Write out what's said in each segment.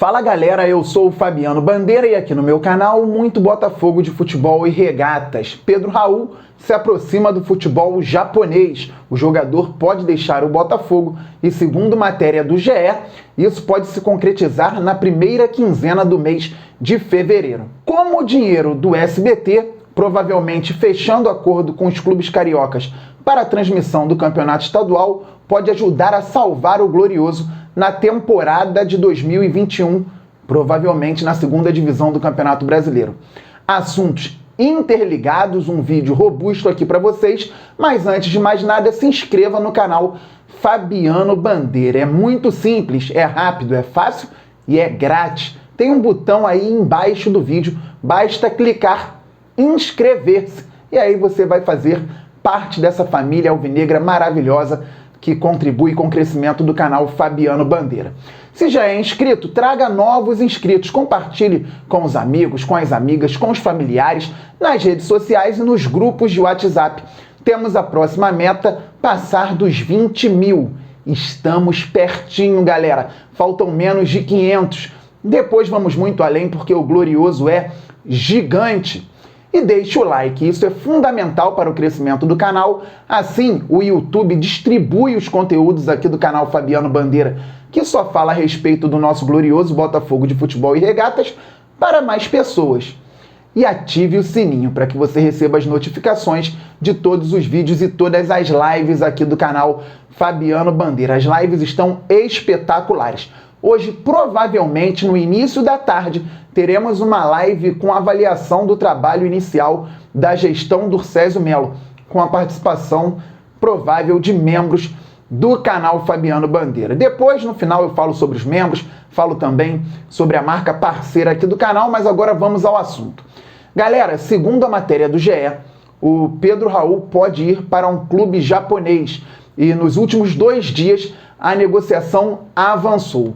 Fala galera, eu sou o Fabiano Bandeira e aqui no meu canal muito Botafogo de futebol e regatas. Pedro Raul se aproxima do futebol japonês. O jogador pode deixar o Botafogo e, segundo matéria do GE, isso pode se concretizar na primeira quinzena do mês de fevereiro. Como o dinheiro do SBT, provavelmente fechando acordo com os clubes cariocas para a transmissão do campeonato estadual, pode ajudar a salvar o Glorioso na temporada de 2021, provavelmente na segunda divisão do Campeonato Brasileiro. Assuntos interligados, um vídeo robusto aqui para vocês, mas antes de mais nada, se inscreva no canal Fabiano Bandeira. É muito simples, é rápido, é fácil e é grátis. Tem um botão aí embaixo do vídeo, basta clicar inscrever-se e aí você vai fazer parte dessa família alvinegra maravilhosa que contribui com o crescimento do canal Fabiano Bandeira. Se já é inscrito, traga novos inscritos, compartilhe com os amigos, com as amigas, com os familiares, nas redes sociais e nos grupos de WhatsApp. Temos a próxima meta, passar dos 20 mil. Estamos pertinho, galera. Faltam menos de 500. Depois vamos muito além, porque o Glorioso é gigante. E deixe o like, isso é fundamental para o crescimento do canal. Assim, o YouTube distribui os conteúdos aqui do canal Fabiano Bandeira, que só fala a respeito do nosso glorioso Botafogo de futebol e regatas, para mais pessoas. E ative o sininho para que você receba as notificações de todos os vídeos e todas as lives aqui do canal Fabiano Bandeira. As lives estão espetaculares. Hoje, provavelmente, no início da tarde, teremos uma live com avaliação do trabalho inicial da gestão do Césio Melo, com a participação provável de membros do canal Fabiano Bandeira. Depois, no final, eu falo sobre os membros, falo também sobre a marca parceira aqui do canal, mas agora vamos ao assunto. Galera, segundo a matéria do GE, o Pedro Raul pode ir para um clube japonês e nos últimos 2 dias a negociação avançou.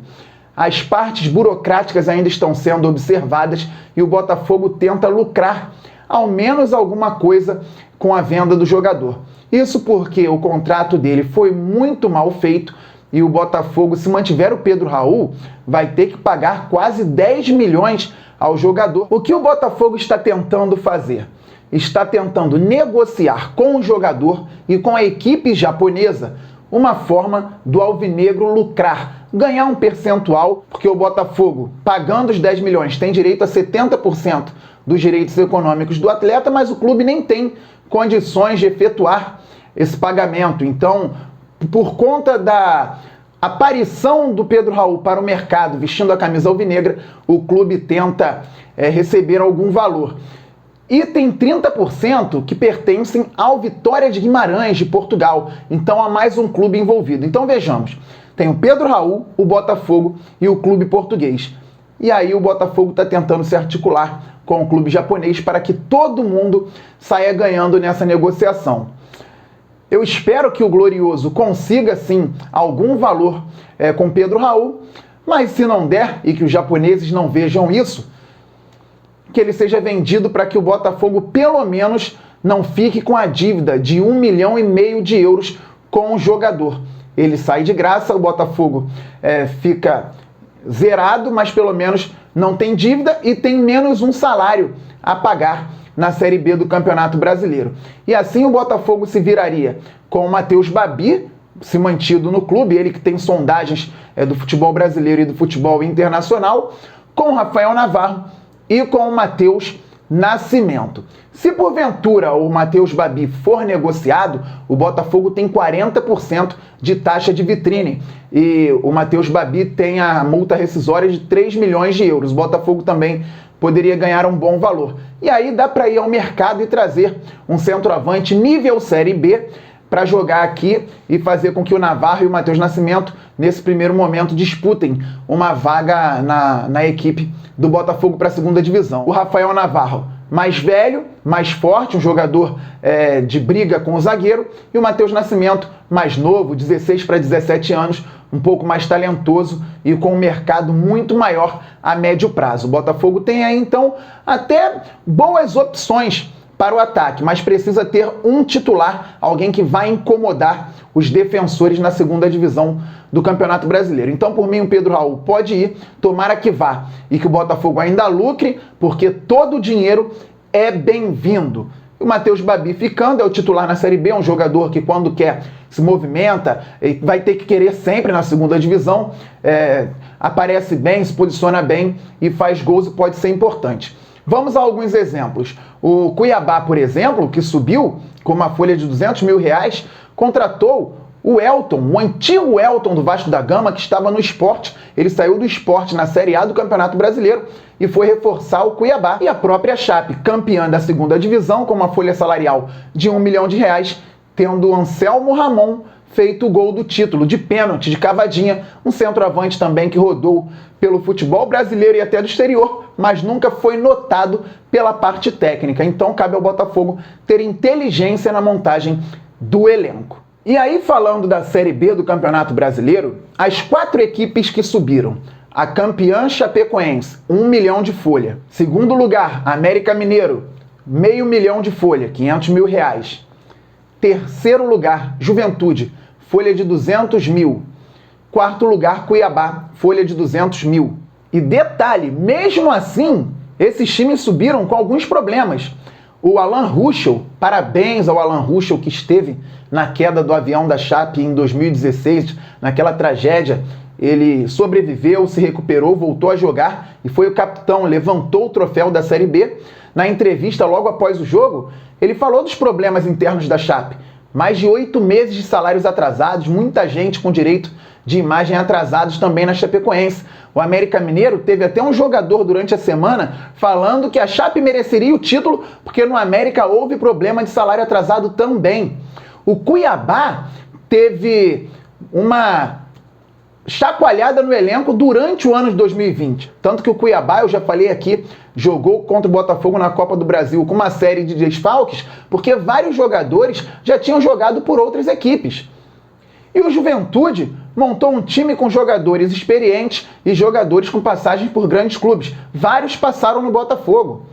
As partes burocráticas ainda estão sendo observadas e o Botafogo tenta lucrar ao menos alguma coisa com a venda do jogador. Isso porque o contrato dele foi muito mal feito e o Botafogo, se mantiver o Pedro Raul, vai ter que pagar quase 10 milhões ao jogador. O que o Botafogo está tentando fazer? Está tentando negociar com o jogador e com a equipe japonesa uma forma do alvinegro lucrar, ganhar um percentual, porque o Botafogo, pagando os 10 milhões, tem direito a 70% dos direitos econômicos do atleta, mas o clube nem tem condições de efetuar esse pagamento. Então, por conta da aparição do Pedro Raul para o mercado vestindo a camisa alvinegra, o clube tenta receber algum valor. E tem 30% que pertencem ao Vitória de Guimarães, de Portugal. Então há mais um clube envolvido. Então vejamos, tem o Pedro Raul, o Botafogo e o clube português. E aí o Botafogo está tentando se articular com o clube japonês para que todo mundo saia ganhando nessa negociação. Eu espero que o Glorioso consiga, sim, algum valor com Pedro Raul, mas se não der e que os japoneses não vejam isso, que ele seja vendido para que o Botafogo, pelo menos, não fique com a dívida de 1,5 milhão de euros com o jogador. Ele sai de graça, o Botafogo fica zerado, mas pelo menos não tem dívida e tem menos um salário a pagar na Série B do Campeonato Brasileiro. E assim o Botafogo se viraria com o Matheus Babi, se mantido no clube, ele que tem sondagens do futebol brasileiro e do futebol internacional, com o Rafael Navarro e com o Matheus Nascimento. Se porventura o Matheus Babi for negociado, o Botafogo tem 40% de taxa de vitrine e o Matheus Babi tem a multa rescisória de 3 milhões de euros. O Botafogo também poderia ganhar um bom valor. E aí dá para ir ao mercado e trazer um centroavante nível Série B para jogar aqui e fazer com que o Navarro e o Matheus Nascimento, nesse primeiro momento, disputem uma vaga na equipe do Botafogo para a segunda divisão. O Rafael Navarro, mais velho, mais forte, um jogador de briga com o zagueiro, e o Matheus Nascimento, mais novo, 16 para 17 anos, um pouco mais talentoso e com um mercado muito maior a médio prazo. O Botafogo tem aí, então, até boas opções para o ataque, mas precisa ter um titular, alguém que vai incomodar os defensores na segunda divisão do Campeonato Brasileiro. Então, por mim, o Pedro Raul pode ir, tomara que vá e que o Botafogo ainda lucre, porque todo o dinheiro é bem-vindo. O Matheus Babi ficando, é o titular na Série B, é um jogador que quando quer se movimenta, vai ter que querer sempre na segunda divisão, aparece bem, se posiciona bem e faz gols e pode ser importante. Vamos a alguns exemplos. O Cuiabá, por exemplo, que subiu com uma folha de R$200 mil, contratou o Elton, o antigo Elton do Vasco da Gama, que estava no Sport. Ele saiu do Sport na Série A do Campeonato Brasileiro e foi reforçar o Cuiabá. E a própria Chape, campeã da segunda divisão, com uma folha salarial de R$1 milhão, tendo o Anselmo Ramon feito o gol do título, de pênalti, de cavadinha, um centroavante também que rodou pelo futebol brasileiro e até do exterior, mas nunca foi notado pela parte técnica. Então cabe ao Botafogo ter inteligência na montagem do elenco. E aí, falando da Série B do Campeonato Brasileiro, as 4 equipes que subiram: a campeã Chapecoense, R$1 milhão de folha. Segundo lugar, América Mineiro, R$500 mil de folha, R$500 mil. Terceiro lugar, Juventude, folha de R$200 mil. Quarto lugar, Cuiabá, folha de R$200 mil. E detalhe, mesmo assim, esses times subiram com alguns problemas. O Alan Ruschel, parabéns ao Alan Ruschel, que esteve na queda do avião da Chape em 2016, naquela tragédia. Ele sobreviveu, se recuperou, voltou a jogar e foi o capitão, levantou o troféu da Série B. Na entrevista logo após o jogo, ele falou dos problemas internos da Chape. Mais de 8 meses de salários atrasados, muita gente com direito de imagem atrasados também na Chapecoense. O América Mineiro teve até um jogador durante a semana falando que a Chape mereceria o título porque no América houve problema de salário atrasado também. O Cuiabá teve uma chacoalhada no elenco durante o ano de 2020. Tanto que o Cuiabá, eu já falei aqui, jogou contra o Botafogo na Copa do Brasil com uma série de desfalques, porque vários jogadores já tinham jogado por outras equipes. E o Juventude montou um time com jogadores experientes e jogadores com passagem por grandes clubes. Vários passaram no Botafogo.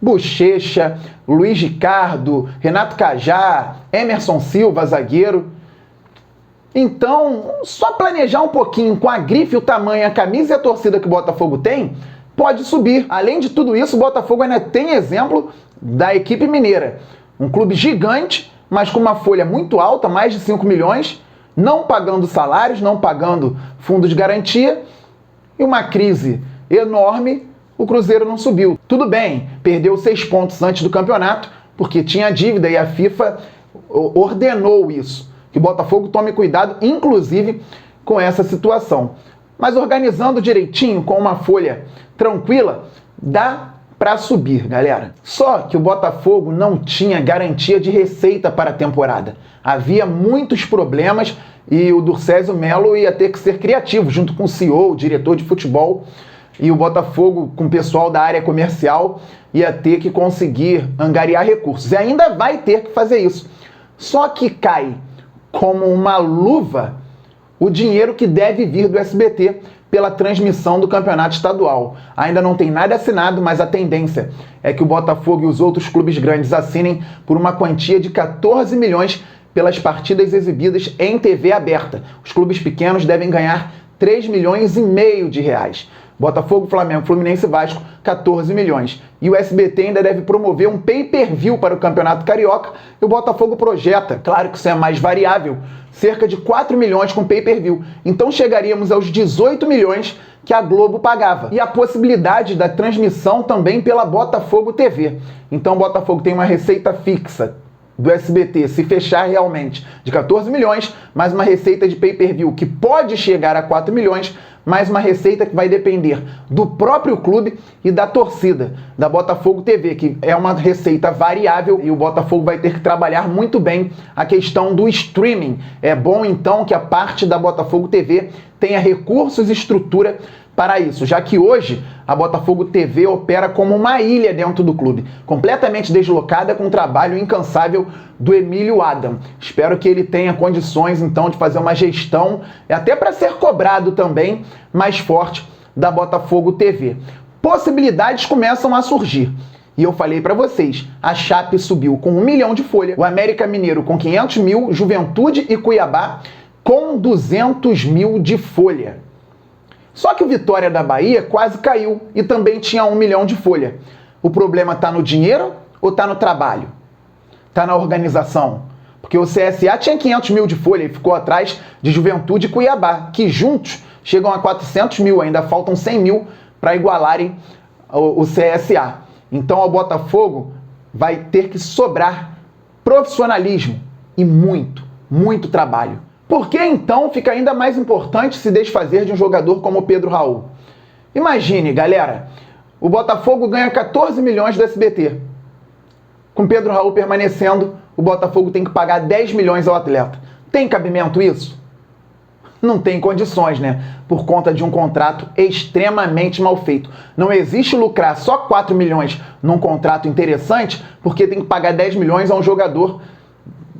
Bochecha, Luiz Ricardo, Renato Cajá, Emerson Silva, zagueiro. Então, só planejar um pouquinho com a grife, o tamanho, a camisa e a torcida que o Botafogo tem, pode subir. Além de tudo isso, o Botafogo ainda tem exemplo da equipe mineira. Um clube gigante, mas com uma folha muito alta, mais de 5 milhões, não pagando salários, não pagando fundo de garantia, e uma crise enorme, o Cruzeiro não subiu. Tudo bem, perdeu 6 pontos antes do campeonato, porque tinha dívida e a FIFA ordenou isso. Que o Botafogo tome cuidado, inclusive, com essa situação. Mas organizando direitinho, com uma folha tranquila, dá para subir, galera. Só que o Botafogo não tinha garantia de receita para a temporada. Havia muitos problemas e o Durcésio Melo ia ter que ser criativo, junto com o CEO, o diretor de futebol, e o Botafogo, com o pessoal da área comercial, ia ter que conseguir angariar recursos. E ainda vai ter que fazer isso. Só que cai como uma luva o dinheiro que deve vir do SBT pela transmissão do campeonato estadual. Ainda não tem nada assinado, mas a tendência é que o Botafogo e os outros clubes grandes assinem por uma quantia de 14 milhões pelas partidas exibidas em TV aberta. Os clubes pequenos devem ganhar 3,5 milhões de reais. Botafogo, Flamengo, Fluminense e Vasco, 14 milhões. E o SBT ainda deve promover um pay-per-view para o Campeonato Carioca e o Botafogo projeta, claro que isso é mais variável, cerca de 4 milhões com pay-per-view. Então chegaríamos aos 18 milhões que a Globo pagava. E a possibilidade da transmissão também pela Botafogo TV. Então o Botafogo tem uma receita fixa do SBT, se fechar realmente, de 14 milhões, mais uma receita de pay-per-view que pode chegar a 4 milhões, mais uma receita que vai depender do próprio clube e da torcida, da Botafogo TV, que é uma receita variável e o Botafogo vai ter que trabalhar muito bem a questão do streaming. É bom, então, que a parte da Botafogo TV tenha recursos e estrutura para isso, já que hoje a Botafogo TV opera como uma ilha dentro do clube, completamente deslocada com o trabalho incansável do Emílio Adam. Espero que ele tenha condições, então, de fazer uma gestão, até para ser cobrado também, mais forte da Botafogo TV. Possibilidades começam a surgir. E eu falei para vocês, a Chape subiu com 1 milhão de folha, o América Mineiro com 500 mil, Juventude e Cuiabá com 200 mil de folha. Só que o Vitória da Bahia quase caiu e também tinha 1 milhão de folha. O problema está no dinheiro ou está no trabalho? Está na organização? Porque o CSA tinha 500 mil de folha e ficou atrás de Juventude e Cuiabá, que juntos chegam a 400 mil, ainda faltam 100 mil para igualarem o CSA. Então ao Botafogo vai ter que sobrar profissionalismo e muito trabalho. Por que então fica ainda mais importante se desfazer de um jogador como o Pedro Raul? Imagine, galera, o Botafogo ganha 14 milhões do SBT. Com Pedro Raul permanecendo, o Botafogo tem que pagar 10 milhões ao atleta. Tem cabimento isso? Não tem condições, né? Por conta de um contrato extremamente mal feito. Não existe lucrar só 4 milhões num contrato interessante, porque tem que pagar 10 milhões a um jogador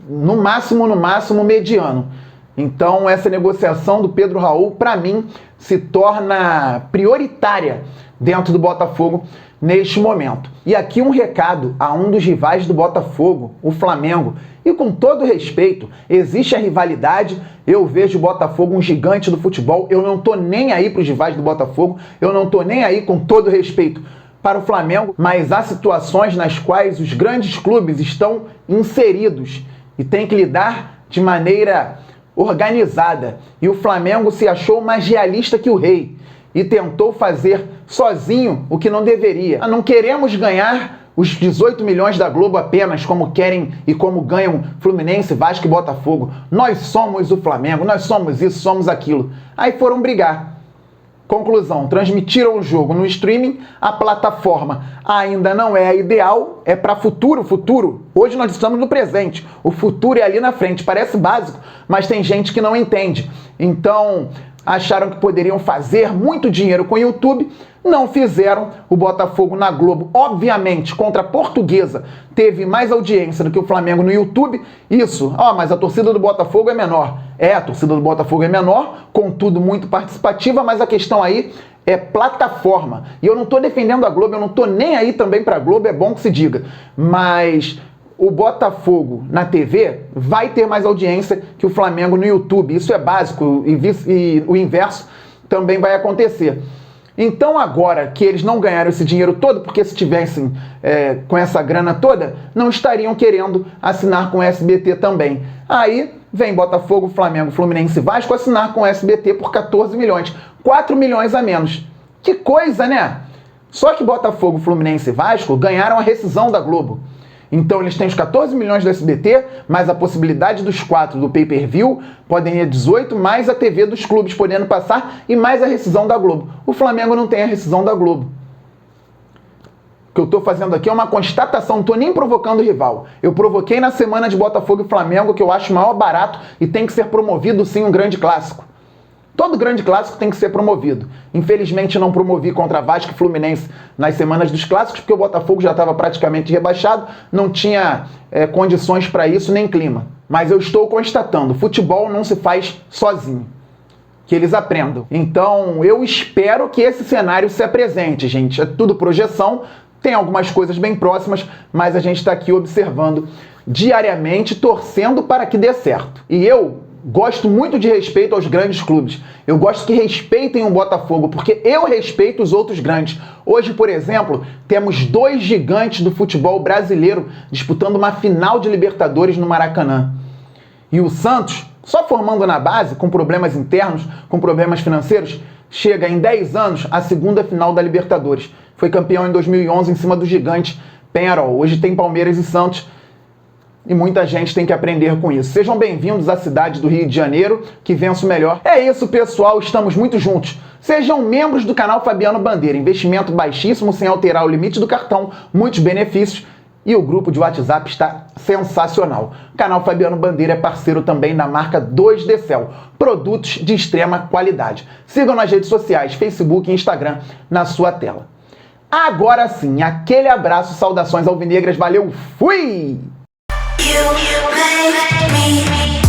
no máximo mediano. Então essa negociação do Pedro Raul, para mim, se torna prioritária dentro do Botafogo neste momento. E aqui um recado a um dos rivais do Botafogo, o Flamengo. E com todo respeito, existe a rivalidade, eu vejo o Botafogo um gigante do futebol, eu não tô nem aí para os rivais do Botafogo, eu não tô nem aí, com todo respeito, para o Flamengo, mas há situações nas quais os grandes clubes estão inseridos e tem que lidar de maneira organizada. E o Flamengo se achou mais realista que o rei e tentou fazer sozinho o que não deveria. Não queremos ganhar os 18 milhões da Globo apenas, como querem e como ganham Fluminense, Vasco e Botafogo. Nós somos o Flamengo, nós somos isso, somos aquilo. Aí foram brigar. Conclusão, transmitiram o jogo no streaming, a plataforma ainda não é a ideal, é para futuro. Hoje nós estamos no presente, o futuro é ali na frente, parece básico, mas tem gente que não entende. Então, acharam que poderiam fazer muito dinheiro com o YouTube, não fizeram. O Botafogo na Globo, obviamente, contra a Portuguesa, teve mais audiência do que o Flamengo no YouTube. Isso, mas a torcida do Botafogo é menor. A torcida do Botafogo é menor, contudo muito participativa, mas a questão aí é plataforma. E eu não estou defendendo a Globo, eu não estou nem aí também para a Globo, é bom que se diga. Mas o Botafogo na TV vai ter mais audiência que o Flamengo no YouTube. Isso é básico e o inverso também vai acontecer. Então agora que eles não ganharam esse dinheiro todo, porque se tivessem com essa grana toda, não estariam querendo assinar com o SBT também. Aí vem Botafogo, Flamengo, Fluminense e Vasco assinar com o SBT por 14 milhões. 4 milhões a menos. Que coisa, né? Só que Botafogo, Fluminense e Vasco ganharam a rescisão da Globo. Então eles têm os 14 milhões do SBT, mais a possibilidade dos 4 do pay-per-view, podem ir a 18, mais a TV dos clubes podendo passar e mais a rescisão da Globo. O Flamengo não tem a rescisão da Globo. O que eu estou fazendo aqui é uma constatação, não estou nem provocando o rival. Eu provoquei na semana de Botafogo e Flamengo, que eu acho o maior barato e tem que ser promovido sim um grande clássico. Todo grande clássico tem que ser promovido. Infelizmente não promovi contra Vasco e Fluminense nas semanas dos clássicos, porque o Botafogo já estava praticamente rebaixado, não tinha condições para isso, nem clima. Mas eu estou constatando, futebol não se faz sozinho. Que eles aprendam. Então eu espero que esse cenário se apresente, gente. É tudo projeção, tem algumas coisas bem próximas, mas a gente está aqui observando diariamente, torcendo para que dê certo. E eu gosto muito de respeito aos grandes clubes. Eu gosto que respeitem o Botafogo, porque eu respeito os outros grandes. Hoje, por exemplo, temos 2 gigantes do futebol brasileiro disputando uma final de Libertadores no Maracanã. E o Santos, só formando na base, com problemas internos, com problemas financeiros, chega em 10 anos à segunda final da Libertadores. Foi campeão em 2011 em cima do gigante Peñarol. Hoje tem Palmeiras e Santos. E muita gente tem que aprender com isso. Sejam bem-vindos à cidade do Rio de Janeiro, que vença o melhor. É isso, pessoal, estamos muito juntos. Sejam membros do canal Fabiano Bandeira. Investimento baixíssimo, sem alterar o limite do cartão, muitos benefícios. E o grupo de WhatsApp está sensacional. O canal Fabiano Bandeira é parceiro também da marca 2DCel, produtos de extrema qualidade. Sigam nas redes sociais, Facebook e Instagram, na sua tela. Agora sim, aquele abraço, saudações alvinegras, valeu, fui! You make me